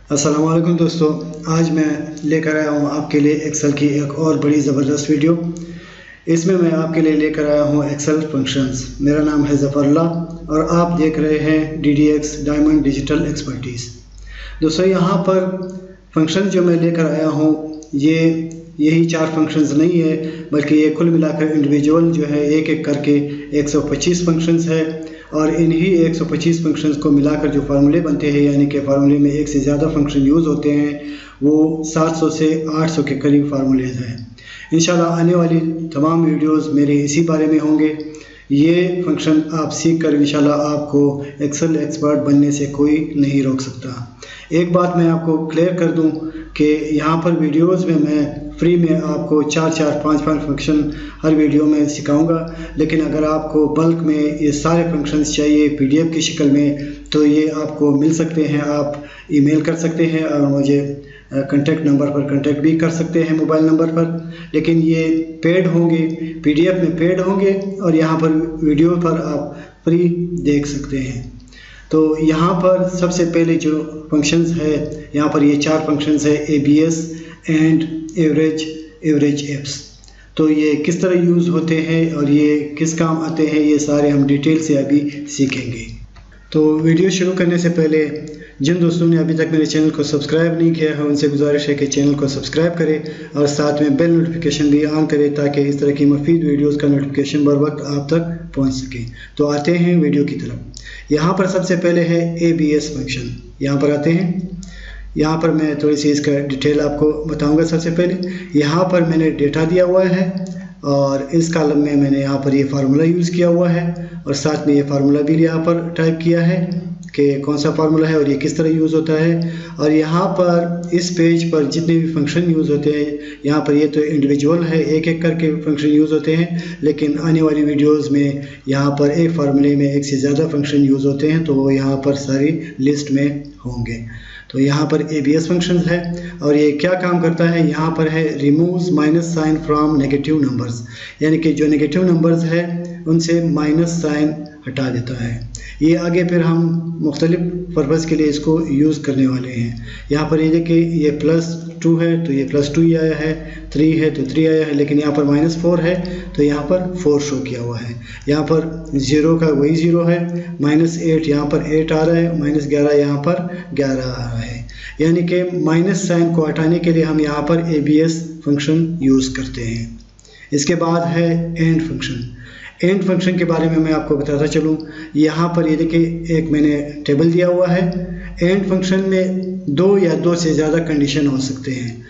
अस्सलाम वालेकुम दोस्तों, आज मैं लेकर आया हूँ आपके लिए एक्सेल की एक और बड़ी ज़बरदस्त वीडियो। इसमें मैं आपके लिए लेकर आया हूँ एक्सेल फंक्शंस। मेरा नाम है ज़फ़रुल्लाह और आप देख रहे हैं DDX डायमंड डिजिटल एक्सपर्टीज़। दोस्तों, यहाँ पर फंक्शन जो मैं लेकर आया हूँ यही 4 फंक्शंस नहीं है, बल्कि ये कुल मिलाकर इंडिविजुअल जो है एक एक करके 125 फंक्शंस है। और इन्हीं 125 फंक्शंस को मिलाकर जो फार्मूले बनते हैं, यानी कि फार्मूले में एक से ज़्यादा फंक्शन यूज़ होते हैं, वो 700 से 800 के करीब फार्मूलेज हैं। इंशाल्लाह आने वाली तमाम वीडियोस मेरे इसी बारे में होंगे। ये फंक्शन आप सीख कर इंशाल्लाह आपको एक्सेल एक्सपर्ट बनने से कोई नहीं रोक सकता। एक बात मैं आपको क्लियर कर दूं कि यहाँ पर वीडियोस में मैं फ्री में आपको 4-4, 5-5 फंक्शन हर वीडियो में सिखाऊंगा, लेकिन अगर आपको बल्क में ये सारे फंक्शंस चाहिए PDF की शक्ल में, तो ये आपको मिल सकते हैं। आप ईमेल कर सकते हैं और मुझे कॉन्टैक्ट नंबर पर कॉन्टैक्ट भी कर सकते हैं, मोबाइल नंबर पर। लेकिन ये पेड होंगे, PDF में पेड होंगे और यहाँ पर वीडियो पर आप फ्री देख सकते हैं। तो यहाँ पर सबसे पहले जो फंक्शंस है, यहाँ पर ये 4 फंक्शंस है, ABS एंड एवरेज एप्स। तो ये किस तरह यूज़ होते हैं और ये किस काम आते हैं, ये सारे हम डिटेल से अभी सीखेंगे। तो वीडियो शुरू करने से पहले जिन दोस्तों ने अभी तक मेरे चैनल को सब्सक्राइब नहीं किया है, उनसे गुजारिश है कि चैनल को सब्सक्राइब करें और साथ में बेल नोटिफिकेशन भी ऑन करें, ताकि इस तरह की मुफीद वीडियोस का नोटिफिकेशन बर वक्त आप तक पहुंच सके। तो आते हैं वीडियो की तरफ। यहाँ पर सबसे पहले है ABS फंक्शन। यहाँ पर आते हैं। यहाँ पर मैं थोड़ी सी इसका डिटेल आपको बताऊँगा। सबसे पहले यहाँ पर मैंने डेटा दिया हुआ है और इस कॉलम में मैंने यहाँ पर ये फार्मूला यूज़ किया हुआ है और साथ में ये फार्मूला भी यहाँ पर टाइप किया है कि कौन सा फार्मूला है और ये किस तरह यूज़ होता है। और यहाँ पर इस पेज पर जितने भी फंक्शन यूज़ होते हैं, यहाँ पर ये तो इंडिविजुअल है, एक एक करके फंक्शन यूज़ होते हैं, लेकिन आने वाली वीडियोस में यहाँ पर एक फार्मूले में एक से ज़्यादा फंक्शन यूज़ होते हैं, तो वो यहाँ पर सारी लिस्ट में होंगे। तो यहाँ पर ABS फंक्शन है और ये क्या काम करता है, यहाँ पर है removes minus sign from negative numbers, यानी कि जो नेगेटिव नंबर्स है उनसे माइनस साइन हटा देता है। ये आगे फिर हम मुख्तलिफ पर्पज़ के लिए इसको यूज़ करने वाले हैं। यहाँ पर ये देखिए, ये +2 है तो ये +2 ही आया है, 3 है तो 3 आया है, लेकिन यहाँ पर -4 है तो यहाँ पर 4 शो किया हुआ है। यहाँ पर 0 का वही 0 है, -8 यहाँ पर 8 आ रहा है, -11 यहाँ पर 11 आ रहा है। यानी कि माइनस साइन को हटाने के लिए हम यहाँ पर ABS फंक्शन यूज़ करते हैं। इसके बाद है एंड फंक्शन। एंड फंक्शन के बारे में मैं आपको बताता चलूँ। यहाँ पर ये देखिए, एक मैंने टेबल दिया हुआ है। एंड फंक्शन में 2 या 2 से ज़्यादा कंडीशन हो सकते हैं।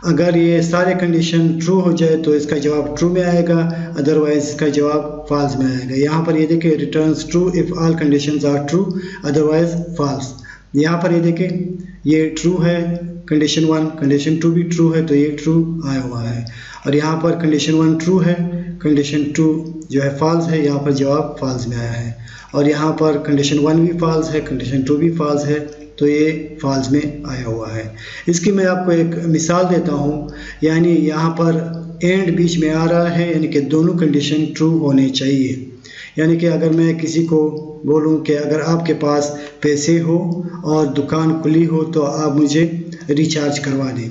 अगर ये सारे कंडीशन ट्रू हो जाए तो इसका जवाब ट्रू में आएगा, अदरवाइज इसका जवाब फॉल्स में आएगा। यहाँ पर ये देखिए, returns true if all conditions are true, otherwise false. यहाँ पर ये देखिए, ये ट्रू है कंडीशन 1, कंडीशन 2 भी ट्रू है तो ये ट्रू आया हुआ है। और यहाँ पर कंडीशन 1 ट्रू है, कंडीशन 2 जो है फॉल्स है, यहाँ पर जवाब फॉल्स में आया है। और यहाँ पर कंडीशन 1 भी फॉल्स है, कंडीशन 2 भी फॉल्स है, तो ये फॉल्स में आया हुआ है। इसकी मैं आपको एक मिसाल देता हूँ। यानी यहाँ पर एंड बीच में आ रहा है, यानी कि दोनों कंडीशन ट्रू होने चाहिए। यानी कि अगर मैं किसी को बोलूं कि अगर आपके पास पैसे हो और दुकान खुली हो तो आप मुझे रिचार्ज करवा दें,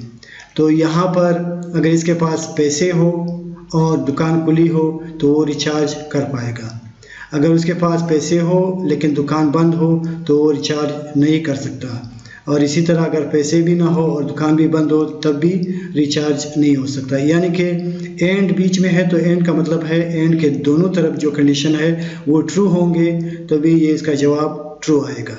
तो यहाँ पर अगर इसके पास पैसे हो और दुकान खुली हो तो वो रिचार्ज कर पाएगा। अगर उसके पास पैसे हो लेकिन दुकान बंद हो तो वो रिचार्ज नहीं कर सकता। और इसी तरह अगर पैसे भी ना हो और दुकान भी बंद हो तब भी रिचार्ज नहीं हो सकता। यानी कि एंड बीच में है तो एंड का मतलब है एंड के दोनों तरफ जो कंडीशन है वो ट्रू होंगे, तभी ये इसका जवाब ट्रू आएगा।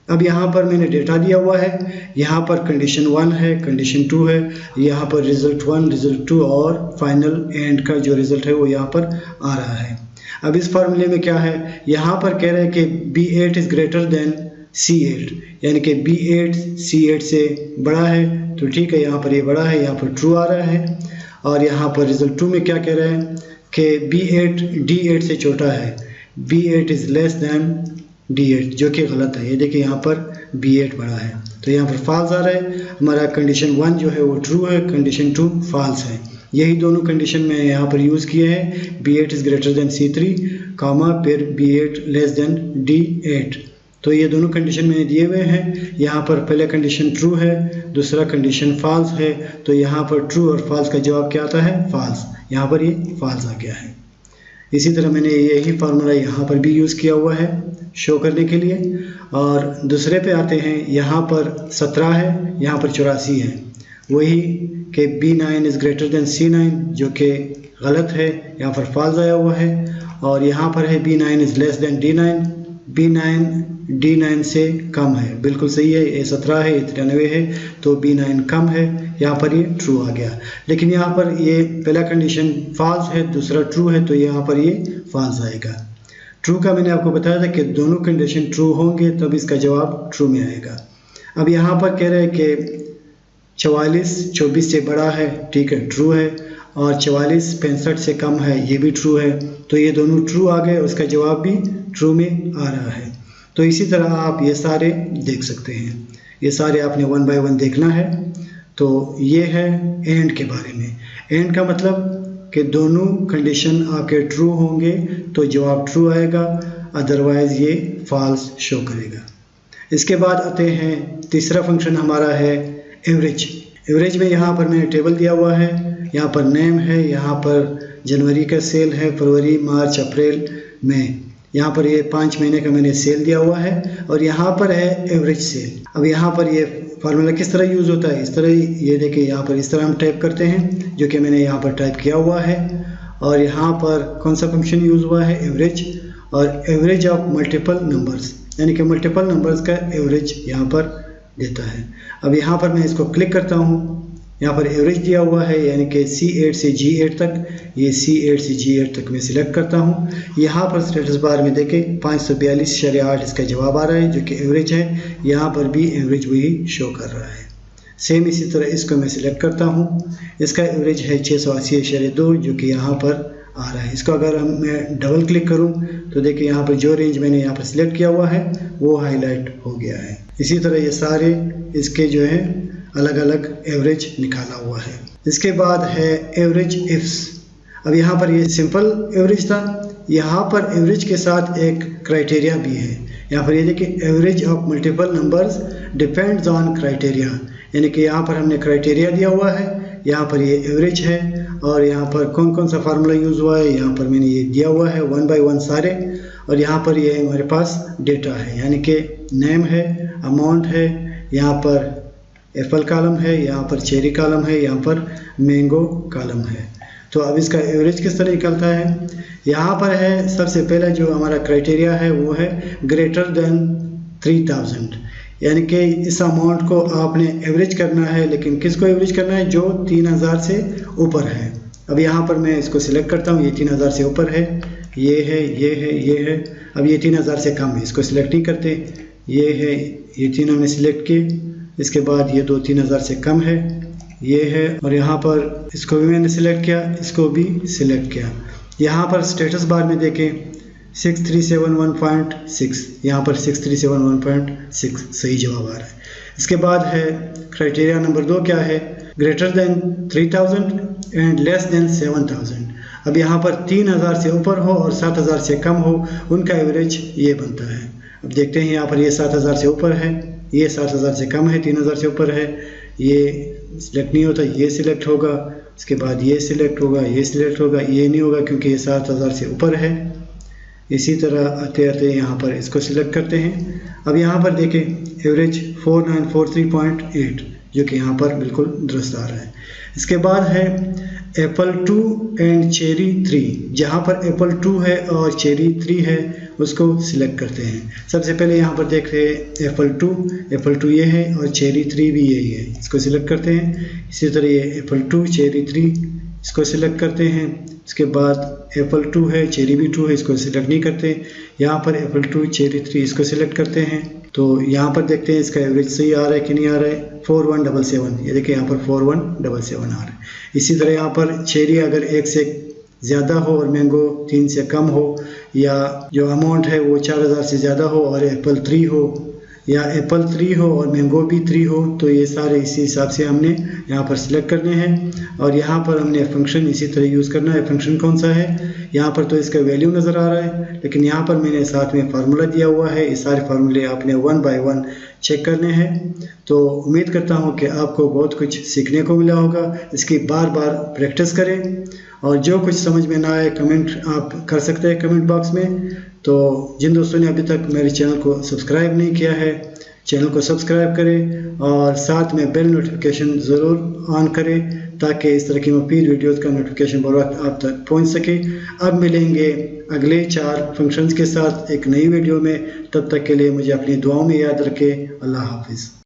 अब यहाँ पर मैंने डेटा दिया हुआ है। यहाँ पर कंडीशन 1 है, कंडीशन 2 है, यहाँ पर रिज़ल्ट 1, रिज़ल्ट 2 और फाइनल एंड का जो रिज़ल्ट है वो यहाँ पर आ रहा है। अब इस फार्मूले में क्या है, यहाँ पर कह रहे हैं कि B8 is greater than C8, यानी कि B8 C8 से बड़ा है, तो ठीक है, यहाँ पर ये बड़ा है, यहाँ पर ट्रू आ रहा है। और यहाँ पर रिज़ल्ट 2 में क्या कह रहा है कि B8 D8 से छोटा है, B8 is less than D8, जो कि गलत है। ये देखिए, यहाँ पर B8 बड़ा है, तो यहाँ पर फॉल्स आ रहा है। हमारा कंडीशन 1 जो है वो ट्रू है, कंडीशन 2 फॉल्स है। यही दोनों कंडीशन में यहाँ पर यूज़ किए हैं। B8 is greater than C3, फिर B8 लेस देन D8। तो ये दोनों कंडीशन मैंने दिए हुए हैं। यहाँ पर पहले कंडीशन ट्रू है, दूसरा कंडीशन फॉल्स है। तो यहाँ पर ट्रू और फॉल्स का जवाब क्या आता है? फॉल्स। यहाँ पर ये फॉल्स आ गया है। इसी तरह मैंने यही फार्मूला यहाँ पर भी यूज़ किया हुआ है शो करने के लिए। और दूसरे पे आते हैं, यहाँ पर 17 है, यहाँ पर 84 है। वही कि B9 is greater than C9, जो कि गलत है, यहाँ पर फॉल्स आया हुआ है। और यहाँ पर है B9 is less than D9, B9 D9 से कम है। बिल्कुल सही है, ये 17 है, ये 93 है, तो B9 कम है। यहाँ पर ये ट्रू आ गया। लेकिन यहाँ पर ये पहला कंडीशन फॉल्स है, दूसरा ट्रू है, तो यहाँ पर ये फॉल्स आएगा। ट्रू का मैंने आपको बताया था कि दोनों कंडीशन ट्रू होंगे तब इसका जवाब ट्रू में आएगा। अब यहाँ पर कह रहे हैं कि 44 24 से बड़ा है, ठीक है, ट्रू है। और 44 65 से कम है, ये भी ट्रू है। तो ये दोनों ट्रू आ गए, उसका जवाब भी ट्रू में आ रहा है। तो इसी तरह आप ये सारे देख सकते हैं। ये सारे आपने 1 बाय 1 देखना है। तो ये है एंड के बारे में। एंड का मतलब कि दोनों कंडीशन आपके ट्रू होंगे तो जवाब ट्रू आएगा, अदरवाइज़ ये फॉल्स शो करेगा। इसके बाद आते हैं, तीसरा फंक्शन हमारा है एवरेज। एवरेज में यहाँ पर मैंने टेबल दिया हुआ है, यहाँ पर नेम है, यहाँ पर जनवरी का सेल है, फरवरी मार्च अप्रैल मई, यहाँ पर ये 5 महीने का मैंने सेल दिया हुआ है। और यहाँ पर है एवरेज सेल। अब यहाँ पर ये फार्मूला किस तरह यूज़ होता है? इस तरह, ये देखिए यहाँ पर इस तरह हम टाइप करते हैं, जो कि मैंने यहाँ पर टाइप किया हुआ है। और यहाँ पर कौन सा फंक्शन यूज़ हुआ है? एवरेज। और एवरेज ऑफ मल्टीपल नंबर्स, यानी कि मल्टीपल नंबर्स का एवरेज यहाँ पर देता है। अब यहाँ पर मैं इसको क्लिक करता हूँ, यहाँ पर एवरेज दिया हुआ है, यानी कि C8 से G8 तक। ये C8 से G8 तक मैं सिलेक्ट करता हूँ। यहाँ पर स्टेटस बार में देखें 542.8 इसका जवाब आ रहा है, जो कि एवरेज है। यहाँ पर भी एवरेज वही शो कर रहा है। सेम इसी तरह इसको मैं सिलेक्ट करता हूँ, इसका एवरेज है 680.2, जो कि यहाँ पर आ रहा है। इसको अगर मैं डबल क्लिक करूं तो देखिए यहाँ पर जो रेंज मैंने यहाँ पर सिलेक्ट किया हुआ है वो हाईलाइट हो गया है। इसी तरह ये सारे इसके जो है अलग अलग एवरेज निकाला हुआ है। इसके बाद है एवरेज इफ्स। अब यहाँ पर ये सिंपल एवरेज था, यहाँ पर एवरेज के साथ एक क्राइटेरिया भी है। यहाँ पर ये देखिए, average of multiple numbers depends on criteria, यानी कि यहाँ पर हमने क्राइटेरिया दिया हुआ है, यहाँ पर ये एवरेज है। और यहाँ पर कौन कौन सा फार्मूला यूज़ हुआ है, यहाँ पर मैंने ये दिया हुआ है 1 बाय 1 सारे। और यहाँ पर ये हमारे पास डेटा है, यानी कि नेम है, अमाउंट है, यहाँ पर एप्पल कॉलम है, यहाँ पर चेरी कॉलम है, यहाँ पर मैंगो कॉलम है। तो अब इसका एवरेज किस तरह निकलता है? यहाँ पर है, सबसे पहला जो हमारा क्राइटेरिया है वो है ग्रेटर देन 3000, यानी कि इस अमाउंट को आपने एवरेज करना है। लेकिन किसको एवरेज करना है? जो 3000 से ऊपर है। अब यहाँ पर मैं इसको सिलेक्ट करता हूँ, ये 3000 से ऊपर है, ये है, ये है, ये है। अब ये 3000 से कम है, इसको सिलेक्ट नहीं करते। ये है, ये तीनों में सिलेक्ट किए। इसके बाद ये 2 3000 से कम है, ये है। और यहाँ पर इसको भी मैंने सिलेक्ट किया, इसको भी सिलेक्ट किया। यहाँ पर स्टेटस बार में देखें 6371.6, यहाँ पर 6371.6 सही जवाब आ रहा है। इसके बाद है क्राइटेरिया नंबर 2 क्या है? Greater than 3000 and less than 7000। अब यहाँ पर 3000 से ऊपर हो और 7000 से कम हो, उनका एवरेज ये बनता है। अब देखते हैं, यहाँ पर ये 7000 से ऊपर है, ये 7000 से कम है, 3000 से ऊपर है, ये सिलेक्ट नहीं होता, ये सिलेक्ट होगा। इसके बाद ये सिलेक्ट होगा, ये सिलेक्ट होगा, ये नहीं होगा क्योंकि ये 7000 से ऊपर है। इसी तरह आते आते यहाँ पर इसको सिलेक्ट करते हैं। अब यहाँ पर देखें एवरेज 4943.8, जो कि यहाँ पर बिल्कुल दुरुस्त आ रहा है। इसके बाद है एप्पल 2 एंड चेरी 3। जहाँ पर एप्पल 2 है और चेरी 3 है उसको सिलेक्ट करते हैं। सबसे पहले यहाँ पर देख रहे हैं एप्पल 2 ये है और चेरी 3 भी यही है, इसको सिलेक्ट करते हैं। इसी तरह ये एप्पल 2 चेरी 3 इसको सिलेक्ट करते हैं। इसके बाद एप्पल 2 है, चेरी भी 2 है, इसको सिलेक्ट नहीं करते। यहाँ पर एप्पल 2 चेरी 3 इसको सिलेक्ट करते हैं। तो यहाँ पर देखते हैं इसका एवरेज सही आ रहा है कि नहीं आ रहा है। 4177, ये देखिए यहाँ पर 4177 आ रहा है। इसी तरह यहाँ पर चेरी अगर 1 से ज़्यादा हो और मैंगो 3 से कम हो, या जो अमाउंट है वो 4000 से ज़्यादा हो और एप्पल 3 हो, या एप्पल 3 हो और मैंगो भी 3 हो, तो ये सारे इसी हिसाब से हमने यहाँ पर सिलेक्ट करने हैं। और यहाँ पर हमने फंक्शन इसी तरह यूज़ करना है। फंक्शन कौन सा है, यहाँ पर तो इसका वैल्यू नज़र आ रहा है, लेकिन यहाँ पर मैंने साथ में फार्मूला दिया हुआ है। ये सारे फार्मूले आपने 1 बाय 1 चेक करने हैं। तो उम्मीद करता हूँ कि आपको बहुत कुछ सीखने को मिला होगा। इसकी बार बार प्रैक्टिस करें, और जो कुछ समझ में ना आए कमेंट आप कर सकते हैं कमेंट बॉक्स में। तो जिन दोस्तों ने अभी तक मेरे चैनल को सब्सक्राइब नहीं किया है, चैनल को सब्सक्राइब करें और साथ में बेल नोटिफिकेशन ज़रूर ऑन करें, ताकि इस तरह की मुफीद वीडियोज़ का नोटिफिकेशन बर वक्त आप तक पहुंच सके। अब मिलेंगे अगले 4 फंक्शंस के साथ एक नई वीडियो में। तब तक के लिए मुझे अपनी दुआओं में याद रखें। अल्लाह हाफिज़।